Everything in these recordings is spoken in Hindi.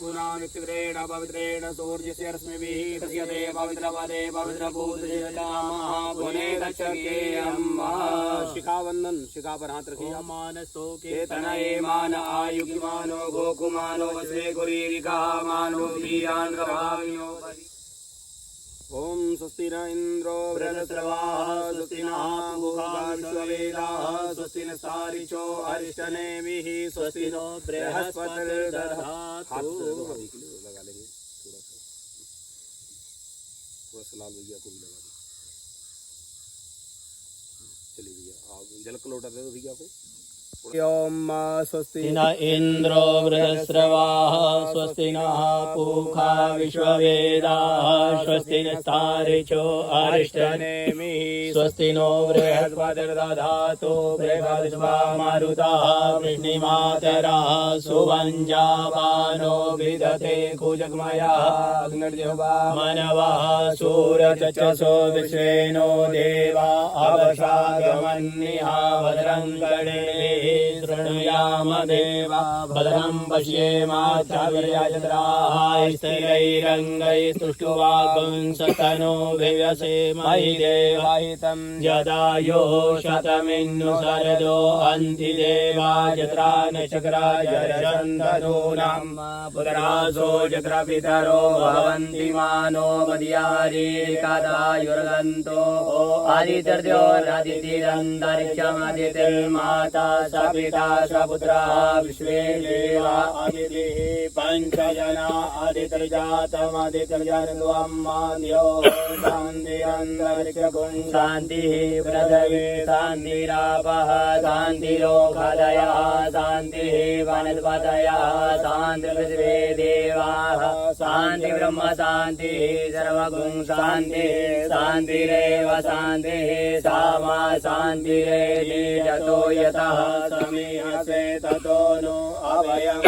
पुनानित्रेण पवित्रेण सूर्यस्य रश्मिभिः तस्यते पवित्रपदे पवित्रभूतनामः पुनेदक्षकेयम् शिखावंदन शिखा पर हाथ रखिए। मानसो के तनये मान आयुक्मानो गोकुमानो वसे गुरीरिका मानो वीरान प्रभाविनो। ओम स्वस्ति न इंद्रो वृद्धस्रवाः स्वस्ति नः पूषा विश्ववेदाः स्वस्ति नस्तारिचो अरिष्टनेमिः स्वस्ति नो बृहस्पतिर्दधातु। लगा लेंगे थोड़ा सा लाल भैया को भी लगा दें। चलिए भैया आप जल का लोटा दे दो भैया को। ओम स्वस्ति न इंद्रो वृद्धस्रवाः स्वस्ति नः पूषा विश्ववेदाः स्वस्ति नस्तारिचो अरिष्टनेमिः स्वस्ति नो बृहस्पतिर्दधातु। बृहस्पतिर्वा मारुतः वृष्णिमातरः सुवञ्जावानो विदते कुजग्मयः अग्निर्जिह्वा मनवः सूरचक्षुषो विश्वेनो देवा अवसागमन्यः भद्रं कर्णेभिः शृणुयाम देवा भद्रं पश्येमाच्छाविर्यजत्राः स्थिरैरङ्गैस्तुष्टुवागुंसतनुभिर्यसेमहि देवाहितं यदायो शतमिन्नु शरदो अन्ति देवा यत्रा नचक्राजरन्दनूनां पुत्रासो चक्रपितरो भवन्ति मानो मदीयारीकादायुर्गन्तो आदित्यर्द्योरादितिरन्तरिक्षमदितिर्माता सपिता सपुत्रा विश्वे देवा आदितिः पञ्चजना आदितिर्जातमदितिर्जन्त्वम्माद्यो शान्ति अन्तरिक्षगुं शान्तिः पृथिवी शान्तिरापः शान्तिरोखदयः शान्तिः वनस्पतयः शान्तिपृथिवी देवाः शान्ति ब्रह्म शान्तिः सर्वगुं शान्तिः शान्तिरेव शान्तिः सामा शान्तिरेति यतो यतः समीहसे ततो नो अभयं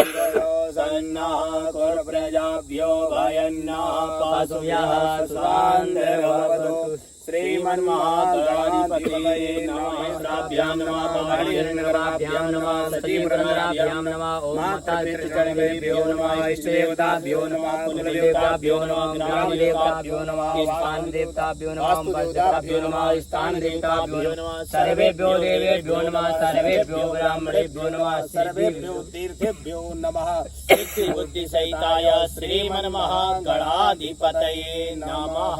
सन्नः कुर्प्रजाभ्यो भयन्नः पशुभ्यः स्वान्तिर्भवतु। श्रीमन्महागणाधिपतये नमः। श्राभ्यां नमः पवनगणाभ्यां नमः सतीपुरनगराभ्यां नमः ओम मातापितृगणेभ्यो नमः इष्टदेवताभ्यो नमः कुलदेवताभ्यो नमः ग्रामदेवताभ्यो नमः स्थानदेवताभ्यो नमः वंशदेवताभ्यो नमः स्थानदेवताभ्यो नमः सर्वेभ्यो देवेभ्यो नमः सर्वेभ्यो ब्राह्मणेभ्यो नमः सर्वेभ्यो तीर्थेभ्यो नमः। सिद्धिबुद्धिसहिताय श्रीमन्महागणाधिपतये नमः।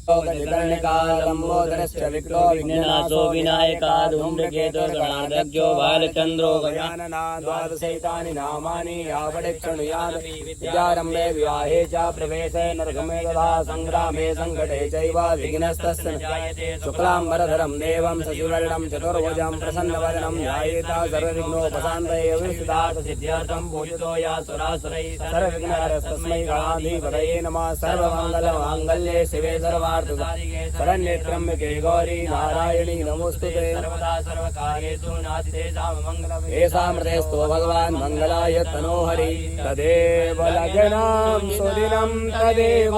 लंबोदरस्य विक्रो विघ्ननाशो विनायका धूम्रकेतुर्गणाध्यक्षो बालचन्द्रो गजानना द्वादशैतानि नामानि यावडेक्षणुयान् विद्यारम्भे विवाहे च प्रवेशे नरगमे तथा संग्रामे संकटे चैव विघ्नस्तस्य न जायते। शुक्लाम्बरधरं देवं शशिवर्णं चतुर्भुजं प्रसन्नवदनं ध्यायेत सर्वविघ्नोपशान्तये विष्णुदार्थसिद्ध्यर्थं पूजितो या सुरासुरैः सर्वविघ्नहरस्तस्मै गणाधिपतये नमः। सर्वमङ्गलमाङ्गल्ये शिवे सर्वा शरण्ये गौरी नारायणी नमोस्तुते सर्वदा सर्वकार्येषु नास्तेषां मङ्गलम्। येषामृतेस्तु भगवान् मङ्गलाय तनोहरि तदेव लग्नां सुदिनं तदेव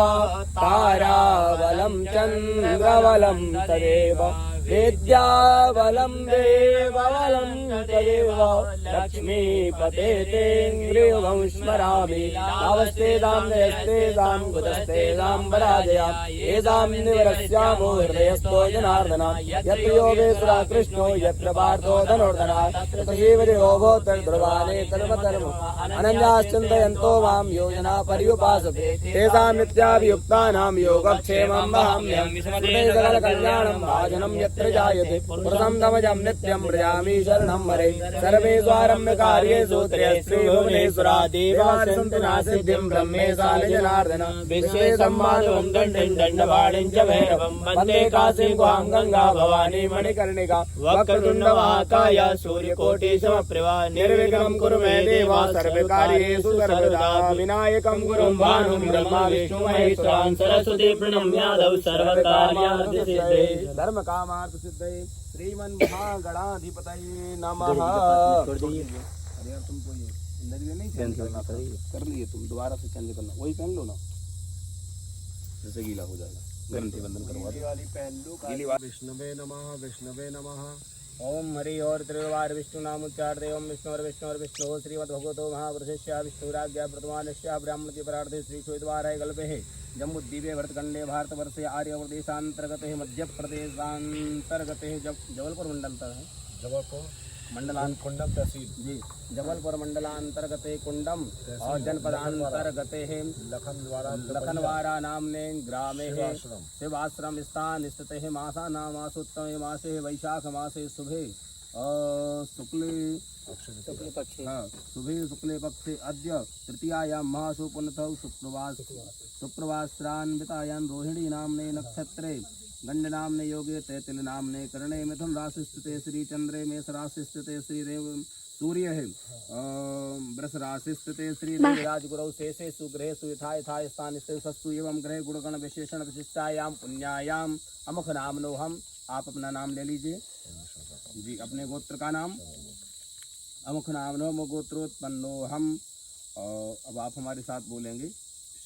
ताराबलं चन्द्रबलं तदेव विद्याबलं देवबलं तदेव लक्ष्मीपते तेन्द्रियं स्मरामि। नमस्तेदां नयस्तेदां कुतस्तेदां पराजया येषां निवरस्यामो हृदयस्थो जनार्दन यत्र योगेश्वरः कृष्णो यत्र पार्थो धनुर्धनः तत्र शिवदेवो भूतध्रुवाने तन्मतर्म अनन्याश्चिन्तयन्तो मां योजना पर्युपासते तेषां नित्याभियुक्तानां योगक्षेमं वहाम्यहं। सकलकल्याणं भाजनं यत्र जायते पुरुषं तमजं नित्यं व्रजामि शरणं हरे। सर्वेष्वारम्य कार्येषु त्र्यस्त्रीभुवनेश्वरा देवा सन्ति नासिद्धिं ब्रह्मेशा जनार्दन विश्वे सम्मानं दण्डं दण्डपाणिं च भैरवं वन्दे काशीं गुहां गंगा भवानी मणिकर्णिका वक्रतुण्डमहाकाय सूर्यकोटिसमप्रभा निर्विघ्नं कुरु मे देव सर्वकार्येषु सर्वदा विनायकं गुरुं भानुं ब्रह्मा विष्णु महेश्वरान् सरस्वती प्रणम्यादौ सर्वकार्यार्थसिद्धये धर्मकामार्थसिद्धये श्रीमन्महागणाधिपतये नमः। अरे यार तुमको ये नहीं चेंज करना था, कर लिए तुम दोबारा से चेंज करना, वही पहन लो ना जैसे गीला हो जाएगा। गारंटी बंधन करवा दो। गीली वाली पहन लो। विष्णुवे नमः विष्णुवे नमः ओम हरि और त्रिवार विष्णु नाम उच्चारते ओम विष्णु और विष्णु श्रीमद्भगवतो महापुरुषस्य विष्णुराज्ञा प्रथमानस्य ब्राह्मणति परार्थे श्री चोद्वाराय कल्पे जम्बुद्वीपे भरतखंडे भारतवर्षे आर्यप्रदेशांतर्गते मध्य प्रदेशांतर्गते जबलपुर मंडल है जबलपुर मंडलान कुंडम तहसील जी जबलपुर मंडलांतर्गते कुंडम और जनपदांतर्गते है लखनवारा नामने ग्रामे है शिवाश्रम स्थान स्थित है मासा नाम आसुत्तम मासे वैशाख मासे शुभे शुक्ल पक्षे हाँ शुभे शुक्ले पक्षे अद्य तृतीयायां महासु पुनः शुक्रवासरान्वितायां रोहिणी नामने नक्षत्रे गंड नामने योगे तैतिल नामने करणे मिथुन राशि स्थिते श्री चंद्रे मेष राशि स्थिते श्री देव सूर्य है वृष राशि स्थिते श्री देव राजगुरु शेषे सुग्रह सुयथा यथा स्थान स्थित सस्तु एवं ग्रह गुणगण विशेषण विशिष्टायाम पुण्यायाम अमुख नामनो हम। आप अपना नाम ले लीजिए जी, अपने गोत्र का नाम अमुख नामनो मो गोत्रोत्पन्नो हम। अब आप हमारे साथ बोलेंगे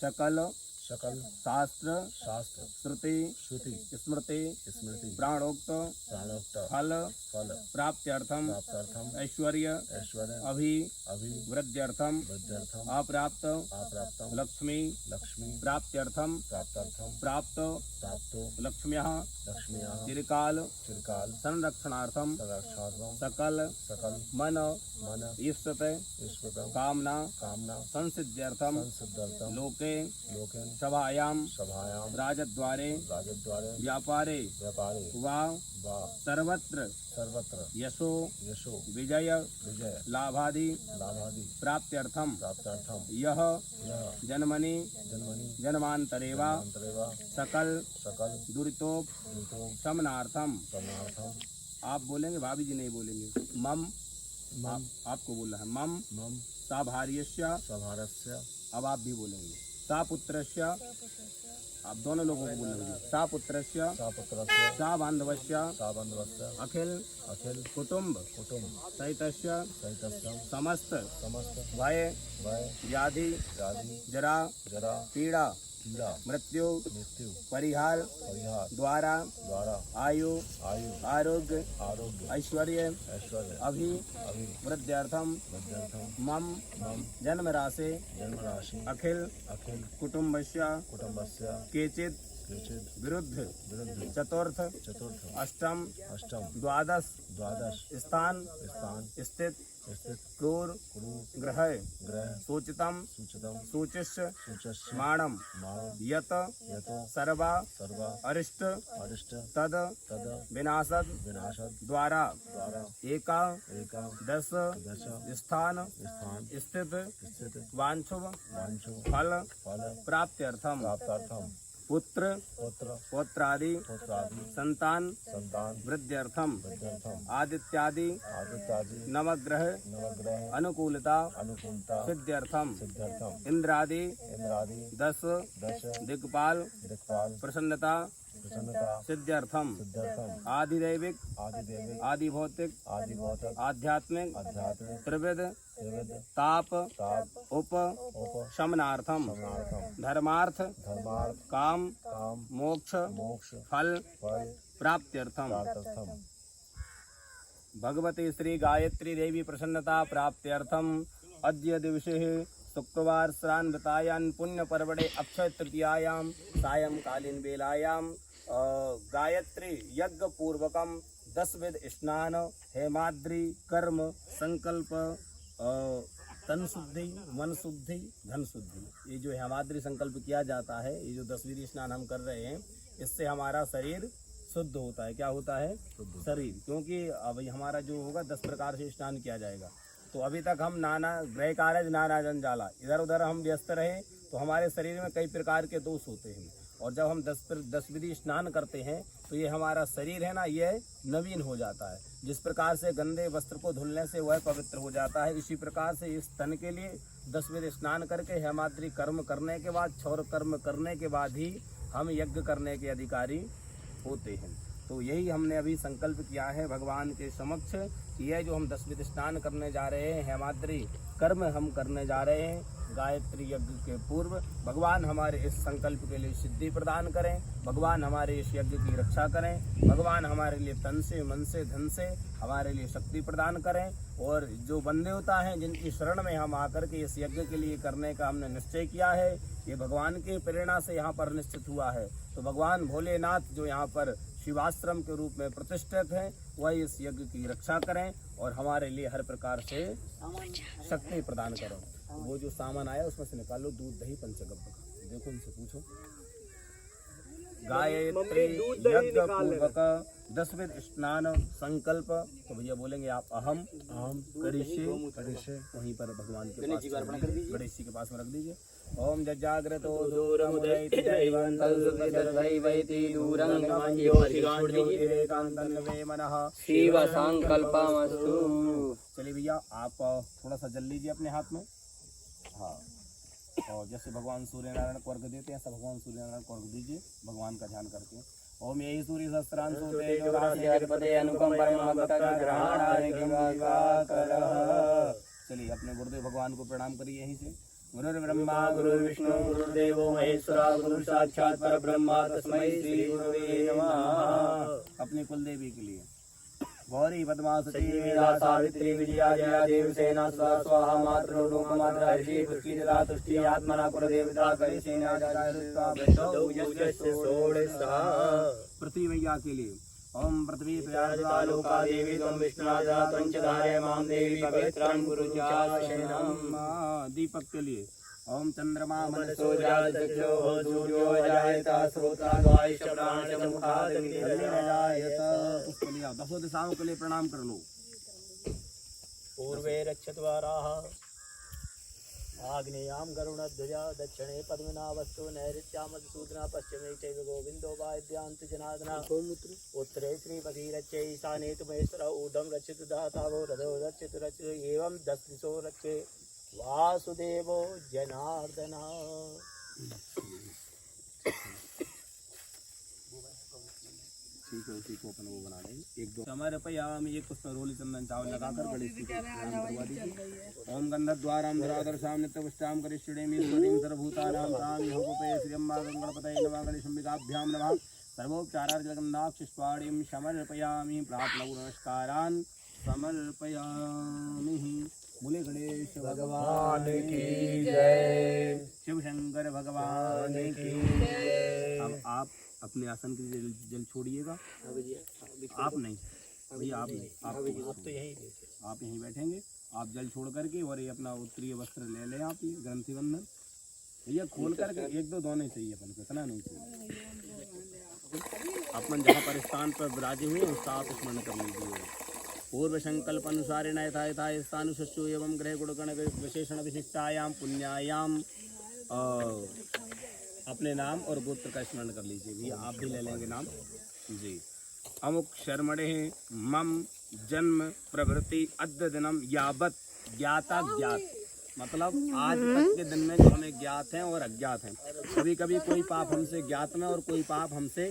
सकल शास्त्र श्रुति स्मृति प्राणोक्त फल प्राप्त्यर्थम ऐश्वर्य वृद्ध्यर्थम अप्राप्त लक्ष्मी प्राप्त्यर्थम प्राप्त लक्ष्म्यः चिरकाल संरक्षणार्थम सकल मन ईष्टते कामना संसिद्ध्यर्थम लोके सभायां राजद्वारे व्यापारे वा सर्वत्र यशो विजय लाभादि प्राप्त्यर्थम यह जन्मनि जन्मांतरे वा सकल दुरितोप शमनार्थम। आप बोलेंगे, भाभी जी नहीं बोलेंगे। मम आपको बोलना है मम साभार्यस्य। अब आप भी बोलेंगे सा पुत्रस्य। आप दोनों लोगों को बोलेंगे सा पुत्रस्य सा बांधवस्य अखिल कुटुंब सहितस्य समस्त भय व्याधि जरा पीड़ा मृत्यु परिहार द्वारा आयु आरोग्य ऐश्वर्य वृद्ध्यर्थम मम जन्म राशि अखिल कुटुंबस्य केचित् विरुद्ध चतुर्थ अष्टम द्वादश स्थान स्थित क्रूर ग्रह सूचितम सूचिष्य माणम यत सर्वा अरिष्ट तद विनाशद द्वारा एका दश स्थान स्थित वांछुव फल प्राप्त्यर्थम पुत्र पौत्रादि संतान वृद्ध्यर्थम आदित्यादि नवग्रह अनुकूलता सिद्ध्यर्थम इंद्रादि 10 दिक्पाल प्रसन्नता सिद्ध्यर्थम आदिदैविक आदिभौतिक आध्यात्मिक त्रिविध ताप उप शमनार्थम धर्मार्थ काम मोक्ष फल प्राप्त्यर्थम भगवती श्री गायत्री देवी प्रसन्नता प्राप्त्यर्थम अद्य दिवसे शुक्रवार श्रान्वतायां पुण्य पर्वणे अक्षय तृतीयायां सायंकालीन वेलायां गायत्री यज्ञ पूर्वकम 10 विध स्नान हेमाद्रि कर्म संकल्प तन शुद्धि मन शुद्धि धन शुद्धि, ये जो हेमाद्रि संकल्प किया जाता है, ये जो 10 विधि स्नान हम कर रहे हैं, इससे हमारा शरीर शुद्ध होता है। क्या होता है? शरीर। क्योंकि अब हमारा जो होगा 10 प्रकार से स्नान किया जाएगा। तो अभी तक हम नाना गृह कार्य नाना जंजाला इधर उधर हम व्यस्त रहे, तो हमारे शरीर में कई प्रकार के दोष होते हैं। और जब हम 10 विधि स्नान करते हैं तो ये हमारा शरीर है ना, ये नवीन हो जाता है। जिस प्रकार से गंदे वस्त्र को धुलने से वह पवित्र हो जाता है, इसी प्रकार से इस तन के लिए 10 विधि स्नान करके हेमाद्रि कर्म करने के बाद, क्षौर कर्म करने के बाद ही हम यज्ञ करने के अधिकारी होते हैं। तो यही हमने अभी संकल्प किया है भगवान के समक्ष कि यह जो हम 10 विधि स्नान करने जा रहे हैं, हेमाद्रि कर्म हम करने जा रहे हैं, गायत्री यज्ञ के पूर्व भगवान हमारे इस संकल्प के लिए सिद्धि प्रदान करें, भगवान हमारे इस यज्ञ की रक्षा करें, भगवान हमारे लिए तन से मन से धन से हमारे लिए शक्ति प्रदान करें। और जो बंदेवता हैं जिनकी शरण में हम आकर के इस यज्ञ के लिए करने का हमने निश्चय किया है, ये भगवान की प्रेरणा से यहाँ पर निश्चित हुआ है। तो भगवान भोलेनाथ जो यहाँ पर शिवाश्रम के रूप में प्रतिष्ठित हैं, वह इस यज्ञ की रक्षा करें और हमारे लिए हर प्रकार से शक्ति प्रदान करें। वो जो सामान आया उसमें से निकालो दूध दही पंचगव्य, देखो उनसे पूछो। गायत्री यज्ञ पूर्वक 10वें स्नान संकल्प, तो भैया बोलेंगे आप अहम करिष्ये, वहीं पर भगवान के पास गणेश जी के पास में रख दीजिए। ओम जजाग्रतो दूरमुदैति दैवं तद्दैवैति दूरं गमन्योतिरेकान्तन्वे मनः शिव संकल्पमस्तु। चलिए भैया आप थोड़ा सा जल लीजिए अपने हाथ में। हाँ, और जैसे भगवान सूर्य नारायण को अर्घ देते हैं ऐसा भगवान सूर्य नारायण को अर्घ दीजिए भगवान का ध्यान करके। ओम यही सूर्य सहस्त्रांशो तेजो राशिपते अनुपम परम। चलिए अपने गुरुदेव भगवान को प्रणाम करिए यहीं से। गुरुर्ब्रह्मा गुरुर्विष्णु गुरुर्देवो महेश्वरा गुरु साक्षात् परब्रह्म तस्मै श्री गुरुवे नमः। अपनी कुल देवी के लिए गौरी पद्मावती वेदा सावित्री विजया जया देवसेना स्वाहा मातृ लोक मात्रा ऋषि पुष्टि जला तुष्टि आत्मना कुलदेवता करे सेना पृथ्वी मैया के लिए। ओम पृथ्वी त्वया लोका देवी त्वं विष्णुराजा त्वं च धारय मां देवी पवित्रं गुरुचाशनम्। दीपक के लिए ओम चंद्रमा मनसो जायतो सूर्यो जायता श्रोता गायश्च प्राणश्च मुखात् जायत। उसके लिए 10 दिशाओं के लिए प्रणाम कर लो। पूर्वे रक्षद्वाराः आग्नेयां गरुणध्वजा दक्षिणे पद्मनाभस्तु नैऋत्यां मधुसूदना पश्चिमे चैव गोविन्दो वायव्यां तु जनार्दनः उत्तरे श्रीपतिरच्चे ईशाने तु महेश्वरः ऊर्ध्वं रक्षतु दातावो रथो रक्षतु एवं 10 दिशो रक्षे वासुदेवो जनार्दनः। ठीक है, उसी को अपन वो बना लेंगे। 1-2 समर्पयामि, एक पुष्प रोली चंदन चावल लगाकर गणेश जी को प्रणाम करवा दीजिए। ओम गंधद्वारां धराधरशां नित्यपुष्टां करिष्येमि ईश्वरीं सर्वभूतानां तां योगपये श्रियम्मा गणपतये नमः गणेशम्बिकाभ्यां नमः। सर्वोपचारार्चकगन्धाक्षिष्पाणिं समर्पयामि। प्राप्तलघु नमस्कारान् समर्पयामि। बोले गणेश भगवान की जय, शिव शंकर भगवान की जय। अब आप अपने आसन के लिए जल छोड़िएगा। आप नहीं भैया, आप नहीं, आप तो यहीं बैठेंगे। आप जल छोड़ करके और ये अपना उत्तरीय वस्त्र ले लें। आप ये ग्रंथि बंधन भैया खोल करके 1-2 दोने चाहिए अपन को, इतना नहीं चाहिए। अपन जहाँ पर स्थान पर विराजे हुए उसका आप स्मरण कर लीजिए। पूर्व संकल्प अनुसारेण यथा यथा स्थानुशस्सु एवं ग्रह गुणगण विशेषण विशिष्टायाम पुण्यायाम अपने नाम और गोत्र का स्मरण कर लीजिए। भैया आप भी ले लेंगे नाम जी। अमुक शर्मणे मम जन्म प्रवृत्ति अद्य दिनम यावत ज्ञाता ज्ञात, मतलब आज तक के दिन में जो हमें ज्ञात हैं और अज्ञात हैं। कभी कभी कोई पाप हमसे ज्ञात में और कोई पाप हमसे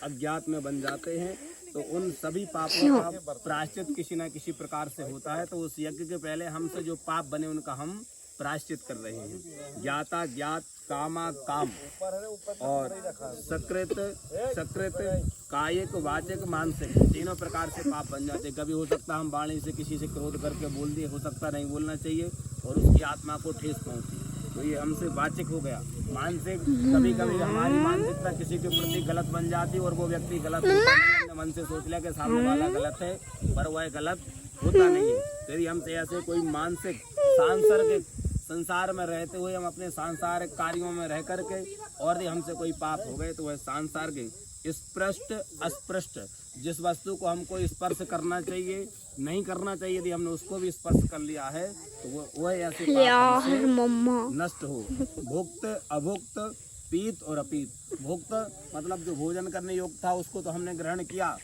अज्ञात में बन जाते हैं, तो उन सभी पापों का प्रायश्चित किसी न किसी प्रकार से होता है। तो उस यज्ञ के पहले हमसे जो पाप बने उनका हम प्रायश्चित कर रहे हैं। ज्ञाता ज्ञात कामा काम और सकृत कायिक वाचिक मानसिक, तीनों प्रकार से पाप बन जाते हैं। कभी हो सकता हम वाणी से किसी से क्रोध करके बोल दिए, हो सकता नहीं बोलना चाहिए और उसकी आत्मा को ठेस पहुंची, तो ये हमसे वाचिक हो गया। मानसिक, कभी कभी हमारी मानसिकता किसी के प्रति गलत बन जाती और वो व्यक्ति गलत होता नहीं। हमने मन से सोच लिया कि सामने वाला गलत है, पर वह गलत होता नहीं है। यदि हमसे ऐसे कोई मानसिक सांसारिक संसार में रहते हुए हम अपने सांसारिक कार्यों में रह करके और यदि हमसे कोई पाप हो गए, तो वह सांसारिक स्पष्ट अस्पष्ट जिस वस्तु को हमको स्पर्श करना चाहिए नहीं करना चाहिए, यदि हमने उसको भी स्पर्श कर लिया है तो वह ऐसे पाप नष्ट हो। भुक्त अभुक्त पीत और अपीत। भुक्त मतलब जो भोजन करने योग्य था उसको तो हमने ग्रहण किया,